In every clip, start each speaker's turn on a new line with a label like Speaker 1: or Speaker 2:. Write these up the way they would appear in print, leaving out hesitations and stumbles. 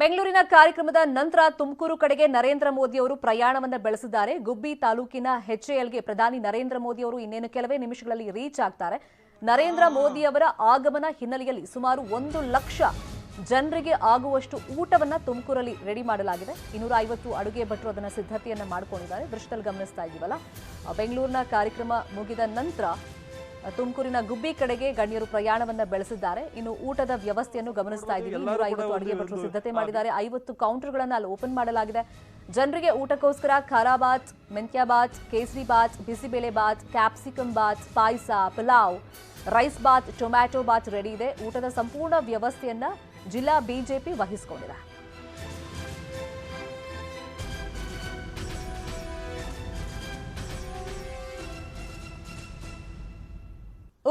Speaker 1: ಬೆಂಗಳೂರಿನ ಕಾರ್ಯಕ್ರಮದ ನಂತರ ತುಮಕೂರು ಕಡೆಗೆ ನರೇಂದ್ರ ಮೋದಿ ಅವರು ಪ್ರಯಾಣವನ್ನು ಬೆಳೆಸಿದ್ದಾರೆ. ಗುಬ್ಬಿ ತಾಲೂಕಿನ HALಗೆ ಪ್ರಧಾನಿ ನರೇಂದ್ರ ಮೋದಿ ಅವರು ಇನ್ನೇನು ಕೆಲವೇ ನಿಮಿಷಗಳಲ್ಲಿ ರೀಚ್ ಆಗ್ತಾರೆ. ನರೇಂದ್ರ ಮೋದಿ ಅವರ ಆಗಮನ ಹಿನ್ನೆಲೆಯಲ್ಲಿ ಸುಮಾರು 1 ಲಕ್ಷ ಜನರಿಗೆ ಆಗುವಷ್ಟು ಊಟವನ್ನ ತುಮಕೂರಲ್ಲಿ ರೆಡಿ ಮಾಡಲಾಗಿದೆ. 250 ಅಡುಗೆ ಭಟ್ರು ಅದನ್ನ ಸಿದ್ಧತೆಯನ್ನ ಮಾಡಿಕೊಂಡಿದ್ದಾರೆ. ದೃಶ್ಯದಲ್ಲಿ ಗಮನಿಸ್ತಾ ಇದ್ದೀವಲ್ಲ, ಬೆಂಗಳೂರಿನ ಕಾರ್ಯಕ್ರಮ ಮುಗಿದ ನಂತರ ತುಮಕೂರಿನ ಗುಬ್ಬಿ ಕಡೆಗೆ ಗಣ್ಯರು ಪ್ರಯಾಣವನ್ನ ಬೆಳೆಸಿದ್ದಾರೆ. ಇನ್ನು ಊಟದ ವ್ಯವಸ್ಥೆಯನ್ನು ಗಮನಿಸ್ತಾ ಇದ್ದೀವಿ. 250 ಅಡುಗೆ ಭಟ್ರು ಸಿದ್ಧತೆ ಮಾಡಿದ್ದಾರೆ. 50 ಕೌಂಟರ್ಗಳನ್ನು ಅಲ್ಲಿ ಓಪನ್ ಮಾಡಲಾಗಿದೆ. ಜನರಿಗೆ ಊಟಕ್ಕೋಸ್ಕರ ಖಾರಾ ಬಾತ್, ಮೆಂತ್ಯ ಬಾತ್, ಕೇಸರಿ ಬಾತ್, ಬಿಸಿಬೇಳೆ ಬಾತ್, ಕ್ಯಾಪ್ಸಿಕಮ್ ಬಾತ್, ಪಾಯಸ, ಪಲಾವ್, ರೈಸ್ ಬಾತ್, ಟೊಮ್ಯಾಟೊ ಬಾತ್ ರೆಡಿ ಇದೆ. ಊಟದ ಸಂಪೂರ್ಣ ವ್ಯವಸ್ಥೆಯನ್ನ ಜಿಲ್ಲಾ ಬಿಜೆಪಿ ವಹಿಸಿಕೊಂಡಿದೆ.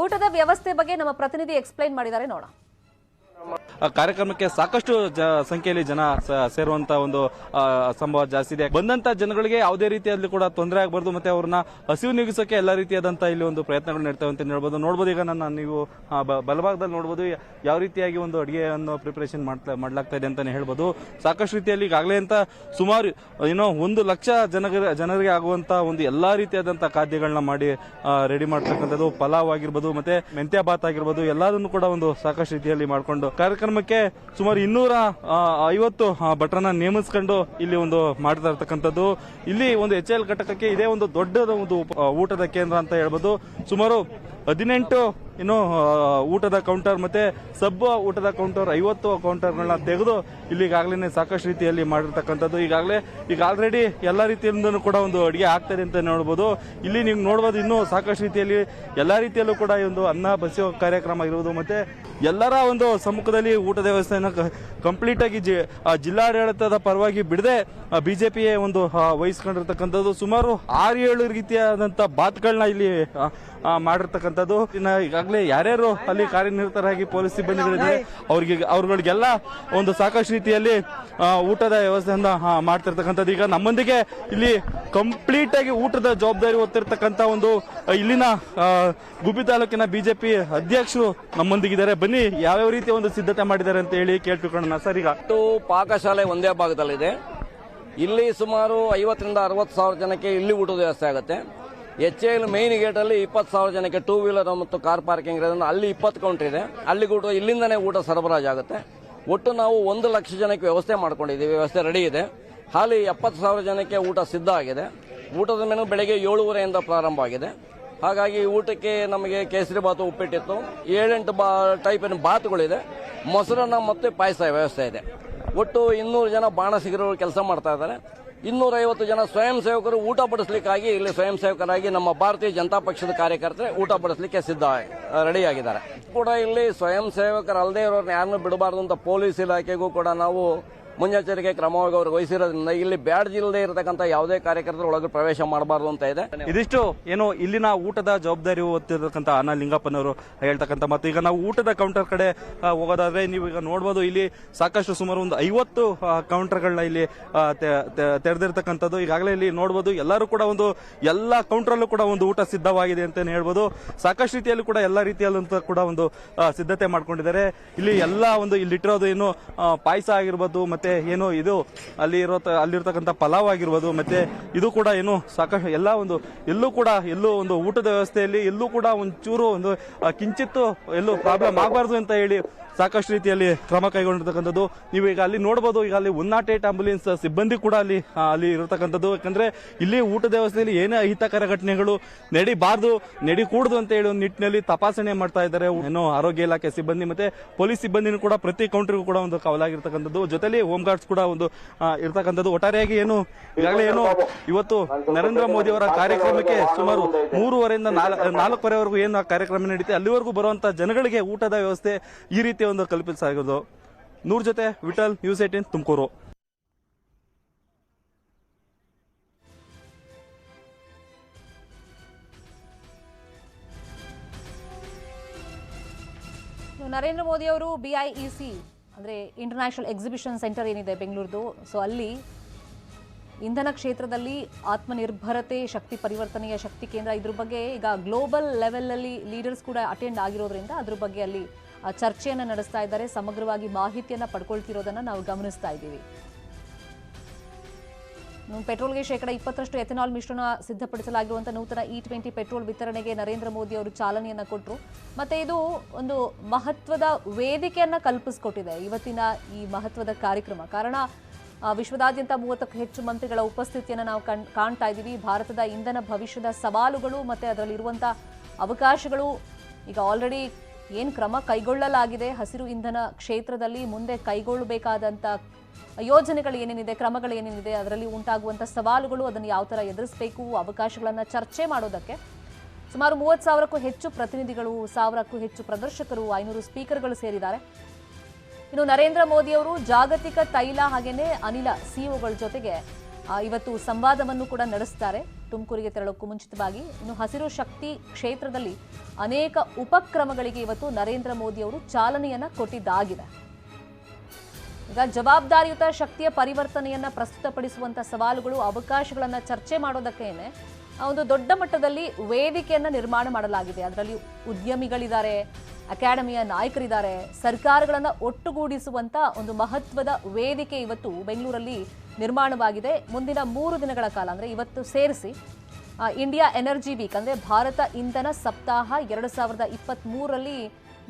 Speaker 1: ಊಟದ ವ್ಯವಸ್ಥೆ ಬಗ್ಗೆ ನಮ್ಮ ಪ್ರತಿನಿಧಿ ಎಕ್ಸ್ಪ್ಲೈನ್ ಮಾಡಿದ್ದಾರೆ, ನೋಡೋಣ.
Speaker 2: ಕಾರ್ಯಕ್ರಮಕ್ಕೆ ಸಾಕಷ್ಟು ಸಂಖ್ಯೆಯಲ್ಲಿ ಜನ ಸೇರುವಂತ ಒಂದು ಸಂಭವ ಜಾಸ್ತಿ ಇದೆ. ಬಂದಂತ ಜನಗಳಿಗೆ ಯಾವುದೇ ರೀತಿಯಲ್ಲಿ ಕೂಡ ತೊಂದರೆ ಆಗಬಾರ್ದು, ಮತ್ತೆ ಅವ್ರನ್ನ ಹಸಿವು ನೀಗಿಸೋಕೆ ಎಲ್ಲಾ ರೀತಿಯಾದಂತಹ ಇಲ್ಲಿ ಒಂದು ಪ್ರಯತ್ನಗಳು ನಡೀತಾವೆ ಅಂತ ನೋಡಬಹುದು. ಈಗ ನೀವು ಬಲಭಾಗದಲ್ಲಿ ನೋಡಬಹುದು ಯಾವ ರೀತಿಯಾಗಿ ಒಂದು ಅಡಿಗೆಯನ್ನು ಪ್ರಿಪರೇಷನ್ ಮಾಡಲಾಗ್ತಾ ಇದೆ ಅಂತಾನೆ ಹೇಳ್ಬೋದು. ಸಾಕಷ್ಟು ರೀತಿಯಲ್ಲಿ ಈಗಾಗಲೇ ಅಂತ ಸುಮಾರು 1 ಲಕ್ಷ ಜನರಿಗೆ ಆಗುವಂತ ಒಂದು ಎಲ್ಲಾ ರೀತಿಯಾದಂತಹ ಖಾದ್ಯಗಳನ್ನ ಮಾಡಿ ರೆಡಿ ಮಾಡ್ತಕ್ಕಂಥದ್ದು. ಪಲಾವ್ ಆಗಿರ್ಬೋದು, ಮತ್ತೆ ಮೆಂತ್ಯ ಬಾತ್ ಆಗಿರ್ಬೋದು, ಎಲ್ಲದನ್ನು ಕೂಡ ಒಂದು ಸಾಕಷ್ಟು ರೀತಿಯಲ್ಲಿ ಮಾಡಿಕೊಂಡು ಕಾರ್ಯಕ್ರಮಕ್ಕೆ ಸುಮಾರು 250 ಭಟ್ರನ್ನ ನೇಮಿಸಿಕೊಂಡು ಇಲ್ಲಿ ಒಂದು ಮಾಡ್ತಾ ಇರ್ತಕ್ಕಂಥದ್ದು. ಇಲ್ಲಿ ಒಂದು HAL ಘಟಕಕ್ಕೆ ಇದೇ ಒಂದು ದೊಡ್ಡ ಒಂದು ಊಟದ ಕೇಂದ್ರ ಅಂತ ಹೇಳ್ಬೋದು. ಸುಮಾರು 18 ಊಟದ ಕೌಂಟರ್ ಮತ್ತೆ ಸಬ್ ಊಟದ ಕೌಂಟರ್ 50 ಕೌಂಟರ್ಗಳನ್ನ ತೆಗೆದು ಇಲ್ಲಿ ಈಗಾಗಲೇ ಸಾಕಷ್ಟು ರೀತಿಯಲ್ಲಿ ಮಾಡಿರ್ತಕ್ಕಂಥದ್ದು. ಈಗ ಆಲ್ರೆಡಿ ಎಲ್ಲಾ ರೀತಿಯಿಂದ ಕೂಡ ಒಂದು ಅಡಿಗೆ ಆಗ್ತದೆ ಅಂತ ನೋಡಬಹುದು. ಇಲ್ಲಿ ನೀವು ನೋಡಬಹುದು ಇನ್ನೂ ಸಾಕಷ್ಟು ರೀತಿಯಲ್ಲಿ ಎಲ್ಲಾ ರೀತಿಯಲ್ಲೂ ಕೂಡ ಈ ಒಂದು ಅನ್ನ ಬಸಿಯೋ ಕಾರ್ಯಕ್ರಮ ಇರುವುದು, ಮತ್ತೆ ಎಲ್ಲರ ಒಂದು ಸಮ್ಮುಖದಲ್ಲಿ ಊಟದ ವ್ಯವಸ್ಥೆಯನ್ನು ಕಂಪ್ಲೀಟ್ ಆಗಿ ಜಿಲ್ಲಾಡಳಿತದ ಪರವಾಗಿ ಬಿಡದೆ ಬಿಜೆಪಿಯೇ ಒಂದು ವಹಿಸ್ಕೊಂಡಿರ್ತಕ್ಕಂಥದ್ದು. ಸುಮಾರು 6-7 ರೀತಿಯಾದಂತಹ ಬಾತ್ಗಳನ್ನ ಇಲ್ಲಿ ಮಾಡಿರ್ತಕ್ಕಂಥದ್ದು. ಈಗಾಗಲೇ ಯಾರ್ಯಾರು ಅಲ್ಲಿ ಕಾರ್ಯನಿರತರಾಗಿ ಪೊಲೀಸ್ ಸಿಬ್ಬಂದಿಗಳಿದ್ದಾರೆ ಅವ್ರಗಳಿಗೆಲ್ಲ ಒಂದು ಸಾಕಷ್ಟು ರೀತಿಯಲ್ಲಿ ಊಟದ ವ್ಯವಸ್ಥೆಯನ್ನ ಮಾಡ್ತಿರ್ತಕ್ಕಂಥದ್ದು. ಈಗ ನಮ್ಮೊಂದಿಗೆ ಇಲ್ಲಿ ಕಂಪ್ಲೀಟ್ ಆಗಿ ಊಟದ ಜವಾಬ್ದಾರಿ ಹೊತ್ತಿರ್ತಕ್ಕಂಥ ಒಂದು ಇಲ್ಲಿನ ಗುಬ್ಬಿ ತಾಲೂಕಿನ ಬಿಜೆಪಿ ಅಧ್ಯಕ್ಷರು ನಮ್ಮೊಂದಿಗಿದ್ದಾರೆ. ಬನ್ನಿ, ಯಾವ್ಯಾವ ರೀತಿಯ ಒಂದು ಸಿದ್ಧತೆ ಮಾಡಿದ್ದಾರೆ ಅಂತ ಹೇಳಿ ಕೇಳ್ತಿಕೊಳ್ಳೋಣ. ಸರ್, ಈಗ
Speaker 3: ಪಾಕಶಾಲೆ ಒಂದೇ ಭಾಗದಲ್ಲಿದೆ. ಇಲ್ಲಿ ಸುಮಾರು 50ರಿಂದ 60 ಸಾವಿರ ಜನಕ್ಕೆ ಇಲ್ಲಿ ಊಟದ ವ್ಯವಸ್ಥೆ ಆಗುತ್ತೆ. HAL ಮೇನ್ ಗೇಟ್ ಅಲ್ಲಿ 20,000 ಜನಕ್ಕೆ 2 ವೀಲರ್ ಮತ್ತು ಕಾರ್ ಪಾರ್ಕಿಂಗ್ ಇರೋದ್ರಿಂದ ಅಲ್ಲಿ 20 ಕೌಂಟರ್ ಇದೆ. ಅಲ್ಲಿ ಇಲ್ಲಿಂದನೇ ಊಟ ಸರಬರಾಜು ಆಗುತ್ತೆ. ಒಟ್ಟು ನಾವು 1 ಲಕ್ಷ ಜನಕ್ಕೆ ವ್ಯವಸ್ಥೆ ಮಾಡ್ಕೊಂಡಿದ್ದೀವಿ. ವ್ಯವಸ್ಥೆ ರೆಡಿ ಇದೆ. ಹಾಲಿ 70,000 ಜನಕ್ಕೆ ಊಟ ಸಿದ್ಧ ಆಗಿದೆ. ಊಟದ ಮೆನು ಬೆಳಗ್ಗೆ 7:30 ಪ್ರಾರಂಭ ಆಗಿದೆ. ಹಾಗಾಗಿ ಊಟಕ್ಕೆ ನಮಗೆ ಕೇಸರಿ ಬಾತು, ಉಪ್ಪಿಟ್ಟಿತ್ತು, 7-8 ಟೈಪಿನ ಬಾತುಗಳಿದೆ, ಮೊಸರನ್ನ ಮತ್ತು ಪಾಯಸ ವ್ಯವಸ್ಥೆ ಇದೆ. ಒಟ್ಟು 200 ಜನ ಬಾಣಸಿಗರು ಕೆಲಸ ಮಾಡ್ತಾ ಇದ್ದಾರೆ. 250 ಜನ ಸ್ವಯಂ ಸೇವಕರು ಊಟ ಬಡಿಸಲಿಕ್ಕಾಗಿ ಇಲ್ಲಿ ಸ್ವಯಂ ಸೇವಕರಾಗಿ ನಮ್ಮ ಭಾರತೀಯ ಜನತಾ ಪಕ್ಷದ ಕಾರ್ಯಕರ್ತರು ಊಟ ಬಡಿಸಲಿಕ್ಕೆ ರೆಡಿಯಾಗಿದ್ದಾರೆ. ಕೂಡ ಇಲ್ಲಿ ಸ್ವಯಂ ಸೇವಕರಲ್ಲದೆ ಇರೋರನ್ನ ಯಾರನ್ನೂ ಬಿಡಬಾರ್ದು ಅಂತ ಪೊಲೀಸ್ ಇಲಾಖೆಗೂ ಕೂಡ ನಾವು ಮುನ್ನೆಚ್ಚರಿಕೆ ಕ್ರಮವಾಗಿ ಅವ್ರಿಗೆ ವಹಿಸಿರೋದ್ರಿಂದ ಇಲ್ಲಿ ಬ್ಯಾಡ್ಜ್ ಇಲ್ಲದೆ ಇರತಕ್ಕಂಥ ಯಾವುದೇ ಕಾರ್ಯಕರ್ತರು ಒಳಗೆ ಪ್ರವೇಶ ಮಾಡಬಾರದು ಅಂತ ಇದೆ.
Speaker 2: ಇದಿಷ್ಟು ಇಲ್ಲಿನ ಊಟದ ಜವಾಬ್ದಾರಿ ಹೊತ್ತಿರತಕ್ಕಂಥ ಅನ್ನ ಲಿಂಗಪ್ಪನವರು ಹೇಳ್ತಕ್ಕಂಥ. ಮತ್ತು ಈಗ ನಾವು ಊಟದ ಕೌಂಟರ್ ಕಡೆ ಹೋಗೋದಾದ್ರೆ ನೀವು ಈಗ ನೋಡಬಹುದು, ಇಲ್ಲಿ ಸಾಕಷ್ಟು ಸುಮಾರು ಒಂದು 50 ಕೌಂಟರ್ಗಳನ್ನ ಇಲ್ಲಿ ತೆರೆದಿರ್ತಕ್ಕಂಥದ್ದು. ಈಗಾಗಲೇ ಇಲ್ಲಿ ನೋಡಬಹುದು ಎಲ್ಲರೂ ಕೂಡ ಎಲ್ಲ ಕೌಂಟರಲ್ಲೂ ಕೂಡ ಒಂದು ಊಟ ಸಿದ್ಧವಾಗಿದೆ ಅಂತ ಹೇಳ್ಬೋದು. ಸಾಕಷ್ಟು ರೀತಿಯಲ್ಲೂ ಕೂಡ ಎಲ್ಲ ರೀತಿಯಲ್ಲಂತ ಕೂಡ ಒಂದು ಸಿದ್ಧತೆ ಮಾಡ್ಕೊಂಡಿದ್ದಾರೆ. ಇಲ್ಲಿ ಎಲ್ಲ ಇಲ್ಲಿಟ್ಟಿರೋದು ಪಾಯಸ ಆಗಿರ್ಬೋದು, ಮತ್ತೆ ಇದು ಅಲ್ಲಿರ್ತಕ್ಕಂಥ ಪಲಾವ್ ಆಗಿರ್ಬೋದು, ಮತ್ತೆ ಇದು ಕೂಡ ಸಾಕಷ್ಟು ಎಲ್ಲೂ ಒಂದು ಊಟದ ವ್ಯವಸ್ಥೆಯಲ್ಲಿ ಎಲ್ಲೂ ಕೂಡ ಒಂಚೂರು ಕಿಂಚಿತ್ತು ಎಲ್ಲೂ ಪ್ರಾಬ್ಲಮ್ ಆಗಬಾರ್ದು ಅಂತ ಹೇಳಿ ಸಾಕಷ್ಟು ರೀತಿಯಲ್ಲಿ ಕ್ರಮ ಕೈಗೊಂಡಿರ್ತಕ್ಕಂಥದ್ದು. ನೀವು ಈಗ ಅಲ್ಲಿ ನೋಡಬಹುದು, ಈಗ ಅಲ್ಲಿ 108 ಆಂಬುಲೆನ್ಸ್ ಸಿಬ್ಬಂದಿ ಕೂಡ ಅಲ್ಲಿ ಇರತಕ್ಕಂಥದ್ದು. ಯಾಕಂದ್ರೆ ಇಲ್ಲಿ ಊಟದ ವ್ಯವಸ್ಥೆಯಲ್ಲಿ ಏನೇ ಅಹಿತಕರ ಘಟನೆಗಳು ನಡಿಕೂಡದು ಅಂತ ಹೇಳಿ ನಿಟ್ಟಿನಲ್ಲಿ ತಪಾಸಣೆ ಮಾಡ್ತಾ ಇದ್ದಾರೆ. ಆರೋಗ್ಯ ಇಲಾಖೆ ಸಿಬ್ಬಂದಿ ಮತ್ತೆ ಪೊಲೀಸ್ ಸಿಬ್ಬಂದಿನೂ ಕೂಡ ಪ್ರತಿ ಕೌಂಟರ್ಗೂ ಕೂಡ ಒಂದು ಕವಲಾಗಿರ್ತಕ್ಕಂಥದ್ದು. ಜೊತೆಲಿ ಹೋಮ್ ಗಾರ್ಡ್ಸ್ ಕೂಡ ಇರ್ತಕ್ಕಂಥದ್ದು. ಒಟ್ಟಾರೆಯಾಗಿ ಈಗಾಗಲೇ ಇವತ್ತು ನರೇಂದ್ರ ಮೋದಿ ಅವರ ಕಾರ್ಯಕ್ರಮಕ್ಕೆ ಸುಮಾರು 3:30ರಿಂದ 4:15ವರೆಗೂ ಕಾರ್ಯಕ್ರಮ ನಡೀತೆ. ಅಲ್ಲಿವರೆಗೂ ಬರುವಂತಹ ಜನಗಳಿಗೆ ಊಟದ ವ್ಯವಸ್ಥೆ ಈ ರೀತಿ ಒಂದು ಕಲ್ಪಿಸಲಾಗಿರೋದು. ನೂರ್ ಜೊತೆ ವಿಠಲ್, ನ್ಯೂಸ್ 18 ತುಮಕೂರು.
Speaker 1: ನರೇಂದ್ರ ಮೋದಿ ಅವರು BIEC ಅಂದ್ರೆ ಇಂಟರ್ನ್ಯಾಷನಲ್ ಎಕ್ಸಿಬಿಷನ್ ಸೆಂಟರ್ ಏನಿದೆ ಬೆಂಗಳೂರದು, ಸೊ ಅಲ್ಲಿ ಇಂಧನ ಕ್ಷೇತ್ರದಲ್ಲಿ ಆತ್ಮನಿರ್ಭರತೆ, ಶಕ್ತಿ ಪರಿವರ್ತನೆಯ ಶಕ್ತಿ ಕೇಂದ್ರ, ಇದ್ರ ಬಗ್ಗೆ ಈಗ ಗ್ಲೋಬಲ್ ಲೆವೆಲ್ ಅಲ್ಲಿ ಲೀಡರ್ಸ್ ಕೂಡ ಅಟೆಂಡ್ ಆಗಿರೋದ್ರಿಂದ ಅದ್ರ ಬಗ್ಗೆ ಅಲ್ಲಿ ಚರ್ಚೆಯನ್ನು ನಡೆಸ್ತಾ ಇದ್ದಾರೆ, ಸಮಗ್ರವಾಗಿ ಮಾಹಿತಿಯನ್ನ ಪಡ್ಕೊಳ್ತಿರೋದನ್ನ ನಾವು ಗಮನಿಸ್ತಾ ಇದ್ದೀವಿ. ಪೆಟ್ರೋಲ್ಗೆ 20% ಎಥೆನಾಲ್ ಮಿಶ್ರಣ ಸಿದ್ಧಪಡಿಸಲಾಗಿರುವಂತಹ ನೂತನ E20 ಪೆಟ್ರೋಲ್ ವಿತರಣೆಗೆ ನರೇಂದ್ರ ಮೋದಿ ಅವರು ಚಾಲನೆಯನ್ನ ಕೊಟ್ಟರು. ಮತ್ತೆ ಇದು ಒಂದು ಮಹತ್ವದ ವೇದಿಕೆಯನ್ನ ಕಲ್ಪಿಸಿಕೊಟ್ಟಿದೆ ಇವತ್ತಿನ ಈ ಮಹತ್ವದ ಕಾರ್ಯಕ್ರಮ. ಕಾರಣ ವಿಶ್ವದಾದ್ಯಂತ 30ಕ್ಕೂ ಹೆಚ್ಚು ಮಂತ್ರಿಗಳ ಉಪಸ್ಥಿತಿಯನ್ನು ನಾವು ಕಾಣ್ತಾ ಇದ್ದೀವಿ. ಭಾರತದ ಇಂಧನ ಭವಿಷ್ಯದ ಸವಾಲುಗಳು ಮತ್ತೆ ಅದರಲ್ಲಿರುವಂತಹ ಅವಕಾಶಗಳು, ಈಗ ಆಲ್ರೆಡಿ ಏನು ಕ್ರಮ ಕೈಗೊಳ್ಳಲಾಗಿದೆ ಹಸಿರು ಇಂಧನ ಕ್ಷೇತ್ರದಲ್ಲಿ, ಮುಂದೆ ಕೈಗೊಳ್ಳಬೇಕಾದಂಥ ಯೋಜನೆಗಳು ಏನೇನಿದೆ, ಕ್ರಮಗಳು ಏನೇನಿದೆ, ಅದರಲ್ಲಿ ಉಂಟಾಗುವಂಥ ಸವಾಲುಗಳು, ಅದನ್ನು ಯಾವ ಥರ ಎದುರಿಸಬೇಕು, ಅವಕಾಶಗಳನ್ನು ಚರ್ಚೆ ಮಾಡೋದಕ್ಕೆ ಸುಮಾರು 30,000ಕ್ಕೂ ಹೆಚ್ಚು ಪ್ರತಿನಿಧಿಗಳು, 1,000ಕ್ಕೂ ಹೆಚ್ಚು ಪ್ರದರ್ಶಕರು, 500 ಸ್ಪೀಕರ್ಗಳು ಸೇರಿದ್ದಾರೆ. ಇನ್ನು ನರೇಂದ್ರ ಮೋದಿ ಅವರು ಜಾಗತಿಕ ತೈಲ ಹಾಗೇನೆ ಅನಿಲ ಸಿಇಒಗಳ ಜೊತೆಗೆ ಇವತ್ತು ಸಂವಾದವನ್ನು ಕೂಡ ನಡೆಸ್ತಾರೆ ತುಮಕೂರಿಗೆ ತೆರಳೋಕ್ಕೂ ಮುಂಚಿತವಾಗಿ. ಇನ್ನು ಹಸಿರು ಶಕ್ತಿ ಕ್ಷೇತ್ರದಲ್ಲಿ ಅನೇಕ ಉಪಕ್ರಮಗಳಿಗೆ ಇವತ್ತು ನರೇಂದ್ರ ಮೋದಿ ಅವರು ಚಾಲನೆಯನ್ನ ಕೊಟ್ಟಿದ್ದಾಗಿದೆ. ಈಗ ಜವಾಬ್ದಾರಿಯುತ ಶಕ್ತಿಯ ಪರಿವರ್ತನೆಯನ್ನ ಪ್ರಸ್ತುತಪಡಿಸುವಂತ ಸವಾಲುಗಳು, ಅವಕಾಶಗಳನ್ನ ಚರ್ಚೆ ಮಾಡೋದಕ್ಕೇನೆ ಒಂದು ದೊಡ್ಡ ಮಟ್ಟದಲ್ಲಿ ವೇದಿಕೆಯನ್ನ ನಿರ್ಮಾಣ ಮಾಡಲಾಗಿದೆ. ಅದರಲ್ಲಿ ಉದ್ಯಮಿಗಳಿದ್ದಾರೆ, ಅಕಾಡೆಮಿಯ ನಾಯಕರಿದ್ದಾರೆ, ಸರ್ಕಾರಗಳನ್ನ ಒಟ್ಟುಗೂಡಿಸುವಂತ ಒಂದು ಮಹತ್ವದ ವೇದಿಕೆ ಇವತ್ತು ಬೆಂಗಳೂರಲ್ಲಿ ನಿರ್ಮಾಣವಾಗಿದೆ. ಮುಂದಿನ 3 ದಿನಗಳ ಕಾಲ ಅಂದ್ರೆ ಇವತ್ತು ಸೇರಿಸಿ ಇಂಡಿಯಾ ಎನರ್ಜಿ ವೀಕ್ ಅಂದ್ರೆ ಭಾರತ ಇಂಧನ ಸಪ್ತಾಹ 2023ರಲ್ಲಿ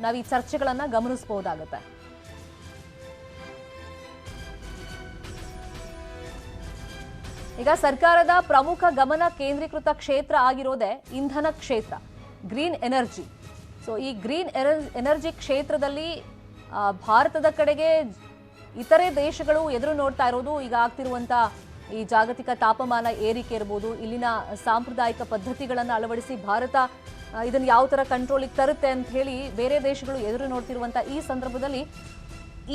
Speaker 1: ನಾವು ಈ ಚರ್ಚೆಗಳನ್ನ ಗಮನಿಸಬಹುದಾಗುತ್ತೆ. ಈಗ ಸರ್ಕಾರದ ಪ್ರಮುಖ ಗಮನ ಕೇಂದ್ರೀಕೃತ ಕ್ಷೇತ್ರ ಆಗಿರೋದೇ ಇಂಧನ ಕ್ಷೇತ್ರ, ಗ್ರೀನ್ ಎನರ್ಜಿ. ಸೊ ಈ ಗ್ರೀನ್ ಎನರ್ಜಿ ಕ್ಷೇತ್ರದಲ್ಲಿ ಭಾರತದ ಕಡೆಗೆ ಇತರೆ ದೇಶಗಳು ಎದುರು ನೋಡ್ತಾ ಇರೋದು ಈಗ ಆಗ್ತಿರುವಂಥ ಈ ಜಾಗತಿಕ ತಾಪಮಾನ ಏರಿಕೆ ಇರ್ಬೋದು, ಇಲ್ಲಿನ ಸಾಂಪ್ರದಾಯಿಕ ಪದ್ಧತಿಗಳನ್ನು ಅಳವಡಿಸಿ ಭಾರತ ಇದನ್ನು ಯಾವ ಥರ ಕಂಟ್ರೋಲಿಗೆ ತರುತ್ತೆ ಅಂತ ಹೇಳಿ ಬೇರೆ ದೇಶಗಳು ಎದುರು ನೋಡ್ತಿರುವಂಥ ಈ ಸಂದರ್ಭದಲ್ಲಿ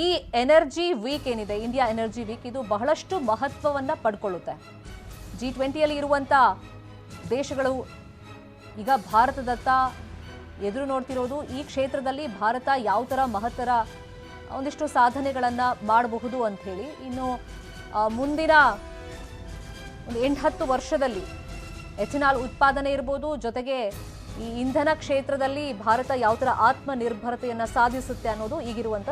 Speaker 1: ಈ ಎನರ್ಜಿ ವೀಕ್ ಏನಿದೆ, ಇಂಡಿಯಾ ಎನರ್ಜಿ ವೀಕ್, ಇದು ಬಹಳಷ್ಟು ಮಹತ್ವವನ್ನು ಪಡ್ಕೊಳ್ಳುತ್ತೆ. G20ಯಲ್ಲಿ ಇರುವಂಥ ದೇಶಗಳು ಈಗ ಭಾರತದತ್ತ ಎದುರು ನೋಡ್ತಿರೋದು ಈ ಕ್ಷೇತ್ರದಲ್ಲಿ ಭಾರತ ಯಾವ ಥರ ಮಹತ್ತರ ಒಂದಿಷ್ಟು ಸಾಧನೆಗಳನ್ನು ಮಾಡಬಹುದು ಅಂತ ಹೇಳಿ. ಇನ್ನು ಮುಂದಿನ ಒಂದು 8-10 ವರ್ಷದಲ್ಲಿ ಎಥೆನಾಲ್ ಉತ್ಪಾದನೆ ಇರ್ಬೋದು, ಜೊತೆಗೆ ಈ ಇಂಧನ ಕ್ಷೇತ್ರದಲ್ಲಿ ಭಾರತ ಯಾವ ಥರ ಆತ್ಮನಿರ್ಭರತೆಯನ್ನು ಸಾಧಿಸುತ್ತೆ ಅನ್ನೋದು ಈಗಿರುವಂಥ